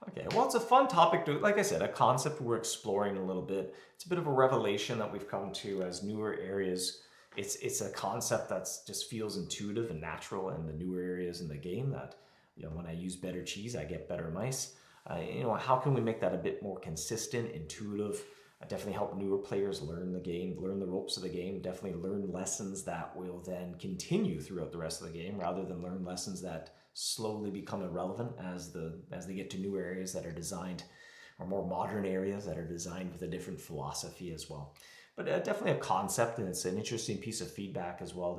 Okay, well, it's a fun topic like I said, a concept we're exploring a little bit. It's a bit of a revelation that we've come to as newer areas. It's a concept that just feels intuitive and natural in the newer areas in the game, that when I use better cheese, I get better mice. How can we make that a bit more consistent, intuitive? Definitely help newer players learn the game, learn the ropes of the game, definitely learn lessons that will then continue throughout the rest of the game, rather than learn lessons that slowly become irrelevant as they get to new areas that are designed, or more modern areas that are designed with a different philosophy as well. But definitely a concept, and it's an interesting piece of feedback as well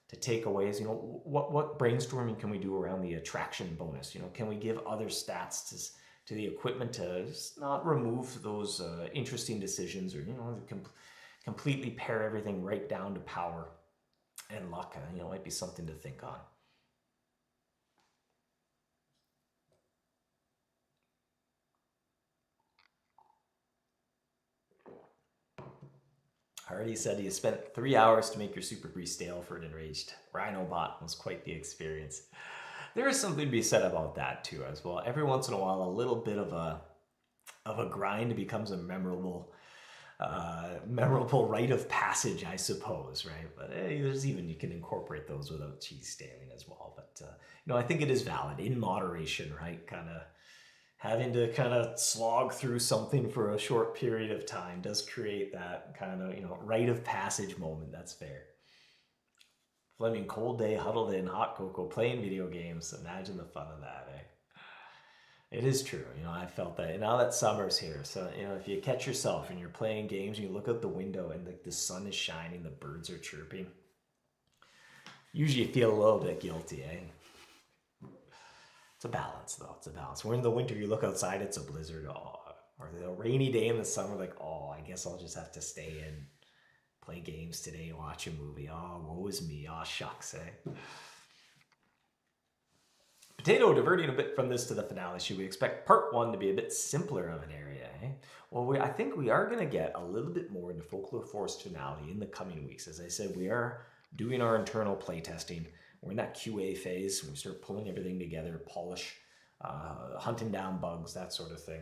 to take away is, what brainstorming can we do around the attraction bonus? Can we give other stats to the equipment to just not remove those interesting decisions, or completely pare everything right down to power and luck? Might be something to think on. Hardy said he spent 3 hours to make your Super Breeze stale for an enraged Rhinobot. Was quite the experience. There is something to be said about that too as well. Every once in a while, a little bit of a grind becomes a memorable rite of passage, I suppose, right? But there's even, you can incorporate those without cheese staling as well. But I think it is valid in moderation, right? Kind of having to slog through something for a short period of time does create that kind of rite of passage moment. That's fair. Fleming, cold day, huddled in, hot cocoa, playing video games. Imagine the fun of that, eh? It is true. I felt that. And now that summer's here, so if you catch yourself and you're playing games and you look out the window and the sun is shining, the birds are chirping, usually you feel a little bit guilty, eh? It's a balance, though. It's a balance. When in the winter you look outside, it's a blizzard, or a rainy day in the summer, like, I guess I'll just have to stay in, play games today, watch a movie. Woe is me. Shucks, eh? Potato, diverting a bit from this to the finale, should we expect part 1 to be a bit simpler of an area? Eh? Well, I think we are going to get a little bit more into Folklore Forest finale in the coming weeks. As I said, we are doing our internal playtesting. We're in that QA phase. We start pulling everything together, polish, hunting down bugs, that sort of thing.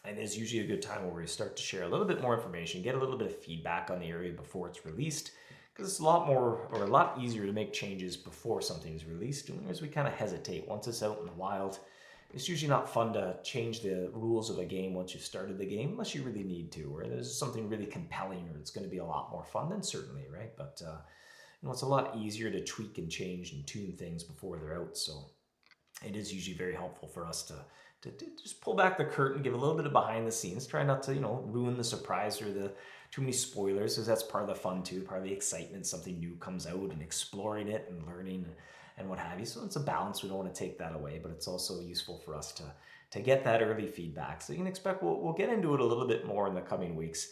And it's usually a good time where we start to share a little bit more information, get a little bit of feedback on the area before it's released, because it's a lot more, or a lot easier to make changes before something's released, whereas we kind of hesitate. Once it's out in the wild, it's usually not fun to change the rules of a game once you've started the game, unless you really need to, or there's something really compelling, or it's going to be a lot more fun, then certainly, right? But it's a lot easier to tweak and change and tune things before they're out, so it is usually very helpful for us to just pull back the curtain, give a little bit of behind the scenes, try not to, ruin the surprise or the too many spoilers, because that's part of the fun too, part of the excitement. Something new comes out and exploring it and learning and what have you. So it's a balance. We don't want to take that away, but it's also useful for us to get that early feedback. So you can expect we'll get into it a little bit more in the coming weeks.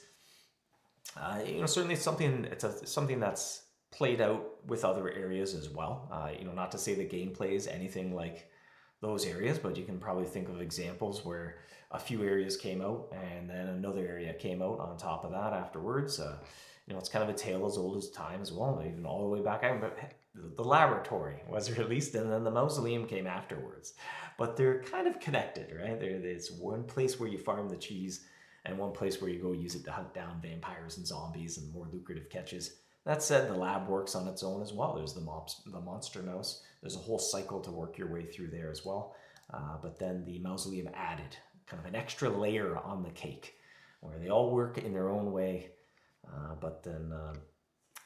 Certainly it's something that's played out with other areas as well. Not to say the gameplay is anything like those areas, but you can probably think of examples where a few areas came out and then another area came out on top of that afterwards. It's kind of a tale as old as time as well, even all the way back. The laboratory was released and then the mausoleum came afterwards, but they're kind of connected, right? There's one place where you farm the cheese and one place where you go use it to hunt down vampires and zombies and more lucrative catches. That said, the lab works on its own as well. There's the monster mouse. There's a whole cycle to work your way through there as well. But then the mausoleum added kind of an extra layer on the cake where they all work in their own way, but then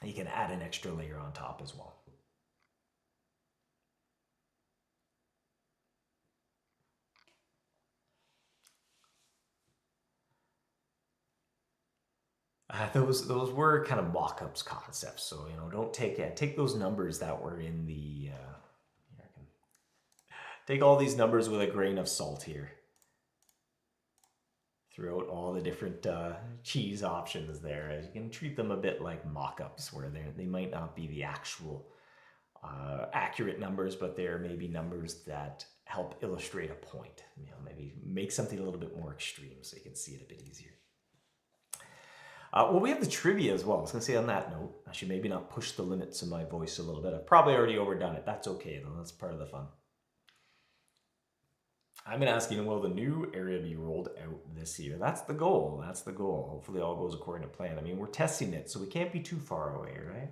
you can add an extra layer on top as well. Those were kind of mock-ups concepts, so don't take those numbers that were in the. I can take all these numbers with a grain of salt here. Throughout all the different cheese options there, you can treat them a bit like mock-ups, where they might not be the actual accurate numbers, but they're maybe numbers that help illustrate a point. Maybe make something a little bit more extreme, so you can see it a bit easier. We have the trivia as well. I was going to say on that note, I should maybe not push the limits of my voice a little bit. I've probably already overdone it. That's okay, though. That's part of the fun. I'm going to ask you, will the new area be rolled out this year? That's the goal. That's the goal. Hopefully all goes according to plan. We're testing it, so we can't be too far away, right?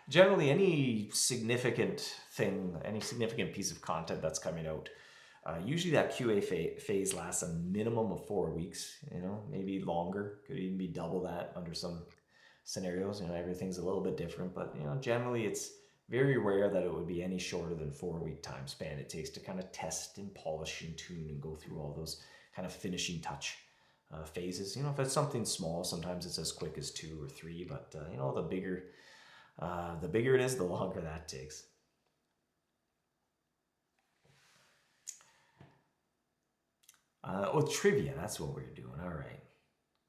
Generally, any significant thing, any significant piece of content that's coming out, usually that QA phase lasts a minimum of 4 weeks, maybe longer, could even be double that under some scenarios. Everything's a little bit different, but generally it's very rare that it would be any shorter than 4-week time span it takes to kind of test and polish and tune and go through all those kind of finishing touch phases. If it's something small, sometimes it's as quick as 2 or 3, but the bigger it is, the longer that takes. Trivia, that's what we're doing. All right.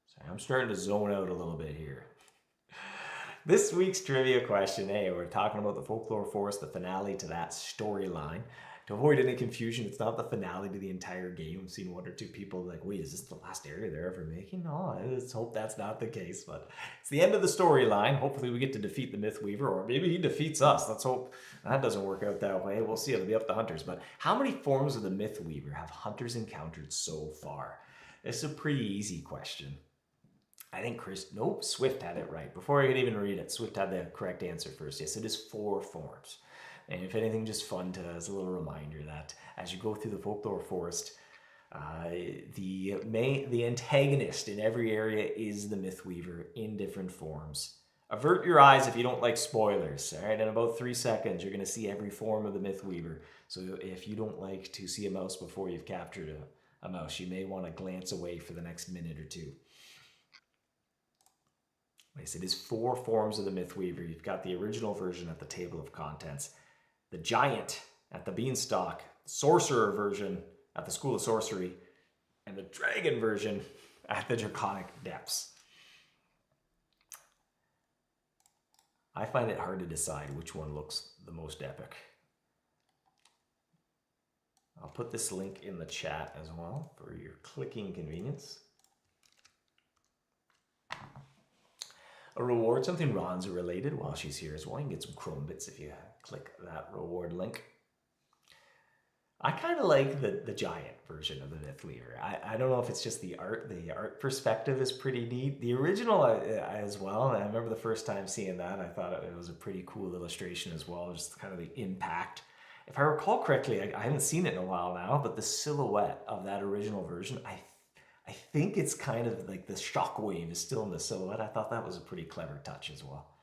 Sorry, I'm starting to zone out a little bit here. This week's trivia question, we're talking about the Folklore Forest, the finale to that storyline. To avoid any confusion, it's not the finale to the entire game. I've seen 1 or 2 people like, wait, is this the last area they're ever making? No, let's hope that's not the case, but it's the end of the storyline. Hopefully we get to defeat the Myth Weaver, or maybe he defeats us. Let's hope that doesn't work out that way. We'll see. It'll be up to hunters. But how many forms of the Myth Weaver have hunters encountered so far? It's a pretty easy question. I think Swift had it right. Before I could even read it, Swift had the correct answer first. Yes, it is 4 forms. And if anything, just fun as a little reminder that as you go through the Folklore Forest, the antagonist in every area is the Myth Weaver in different forms. Avert your eyes if you don't like spoilers. All right, in about 3 seconds, you're going to see every form of the Myth Weaver. So if you don't like to see a mouse before you've captured a mouse, you may want to glance away for the next minute or 2. It is 4 forms of the Myth Weaver. You've got the original version at the table of contents, the giant at the beanstalk, sorcerer version at the School of Sorcery, and the dragon version at the Draconic Depths. I find it hard to decide which one looks the most epic. I'll put this link in the chat as well for your clicking convenience. a reward, something Ronza related while she's here as well. You can get some chrome bits if you click that reward link. I kind of like the giant version of the Myth Weaver. I don't know if it's just the art perspective is pretty neat. The original as well, and I remember the first time seeing that, I thought it was a pretty cool illustration as well, just kind of the impact. If I recall correctly, I haven't seen it in a while now, but the silhouette of that original version, I think it's kind of like the shockwave is still in the silhouette. I thought that was a pretty clever touch as well.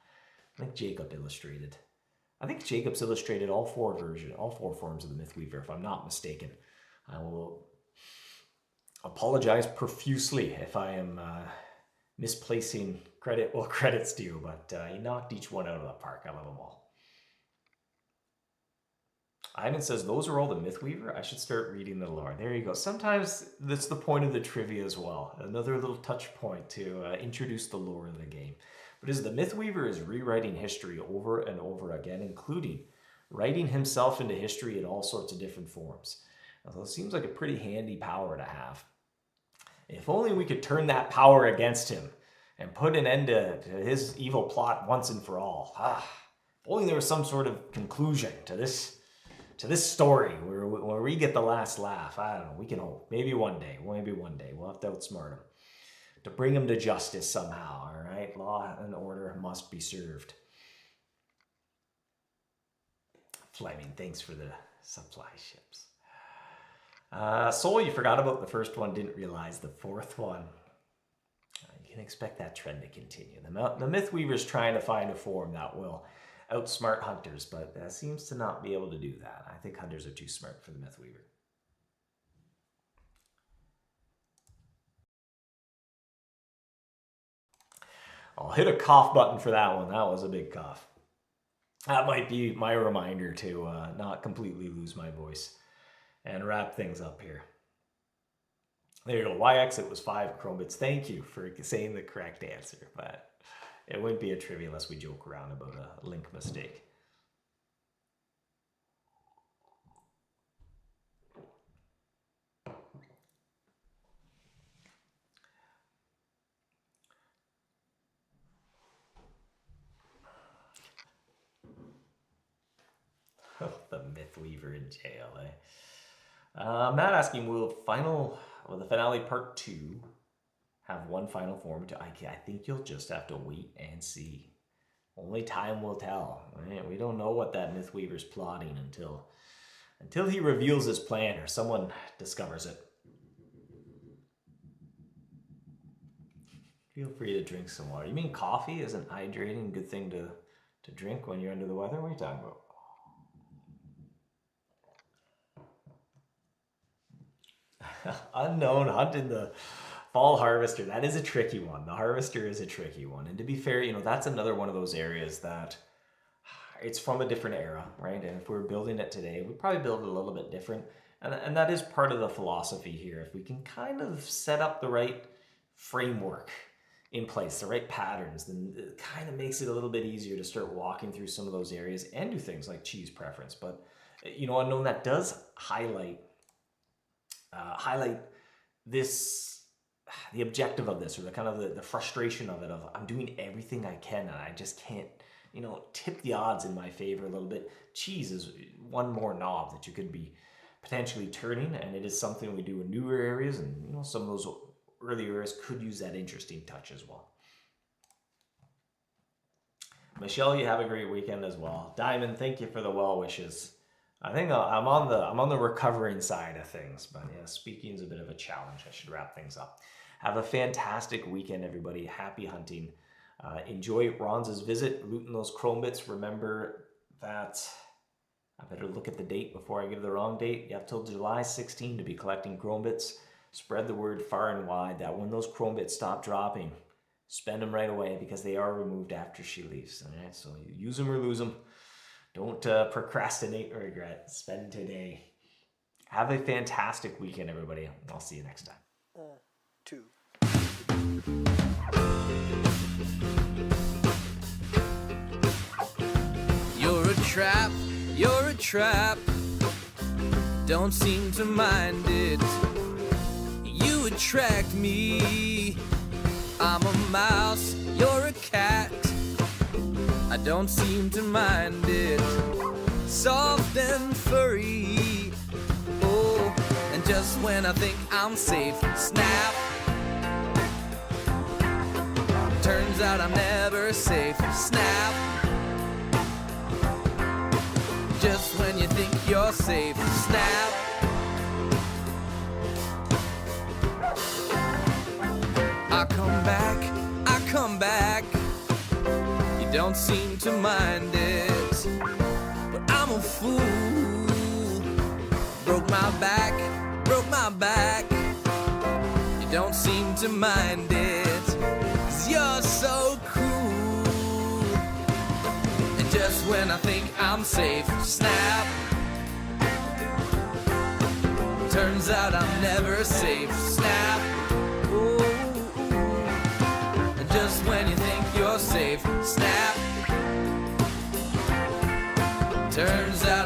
I think Jacob's illustrated all four forms of the Myth Weaver, if I'm not mistaken. I will apologize profusely if I am misplacing credit. Well, credit's due, but he knocked each one out of the park. I love them all. Ivan says, those are all the Myth Weaver? I should start reading the lore. There you go. Sometimes that's the point of the trivia as well. Another little touch point to introduce the lore of the game. But as the Myth Weaver is rewriting history over and over again, including writing himself into history in all sorts of different forms. So it seems like a pretty handy power to have. If only we could turn that power against him and put an end to his evil plot once and for all. If only there was some sort of conclusion to this story where we get the last laugh. I don't know. We can hope. Maybe one day. We'll have to outsmart him. To bring him to justice somehow, all right? Law and order must be served. Fleming, thanks for the supply ships. Soul, you forgot about the first one, didn't realize the fourth one. You can expect that trend to continue. The Myth Weaver's trying to find a form that will outsmart hunters, but seems to not be able to do that. I think hunters are too smart for the Myth Weaver. I'll hit a cough button for that one. That was a big cough. That might be my reminder to not completely lose my voice and wrap things up here. There you go. Y-exit was 5 chrome bits. Thank you for saying the correct answer, but it wouldn't be a trivia unless we joke around about a link mistake. The Myth Weaver in jail, eh? Matt asking, will the finale part 2 have one final form? I think you'll just have to wait and see. Only time will tell. Right? We don't know what that Myth Weaver's plotting until he reveals his plan or someone discovers it. Feel free to drink some water. You mean coffee isn't hydrating? Good thing to drink when you're under the weather? What are you talking about? Unknown hunting the fall harvester. That is a tricky one. The harvester is a tricky one. And to be fair, that's another one of those areas that it's from a different era, right? And if we're building it today, we'd probably build it a little bit different. And that is part of the philosophy here. If we can kind of set up the right framework in place, the right patterns, then it kind of makes it a little bit easier to start walking through some of those areas and do things like cheese preference. But, unknown, that does highlight the objective of this, or the kind of the frustration of it, of I'm doing everything I can and I just can't, tip the odds in my favor a little bit. Cheese is one more knob that you could be potentially turning, and it is something we do in newer areas, and some of those earlier areas could use that interesting touch as well. Michelle, you have a great weekend as well. Diamond, thank you for the well wishes. I think I'm on the recovering side of things, but yeah, speaking is a bit of a challenge. I should wrap things up. Have a fantastic weekend, everybody. Happy hunting. Enjoy Ronza's visit, looting those chrome bits. Remember that I better look at the date before I give the wrong date. You have till July 16 to be collecting chrome bits. Spread the word far and wide that when those chrome bits stop dropping, spend them right away, because they are removed after she leaves. All right, so you use them or lose them. Don't procrastinate or regret. Spend today. Have a fantastic weekend, everybody. I'll see you next time. 2. You're a trap. Don't seem to mind it. You attract me. I'm a mouse, you're a cat. I don't seem to mind it. Soft and furry. Oh, and just when I think I'm safe, snap. Turns out I'm never safe, snap. Just when you think you're safe, snap. I come back. You don't seem to mind it, but I'm a fool. Broke my back. You don't seem to mind it, 'cause you're so cool. And just when I think I'm safe, snap. Turns out I'm never safe, snap. Ooh. And just when you think you're safe, snap. Turns out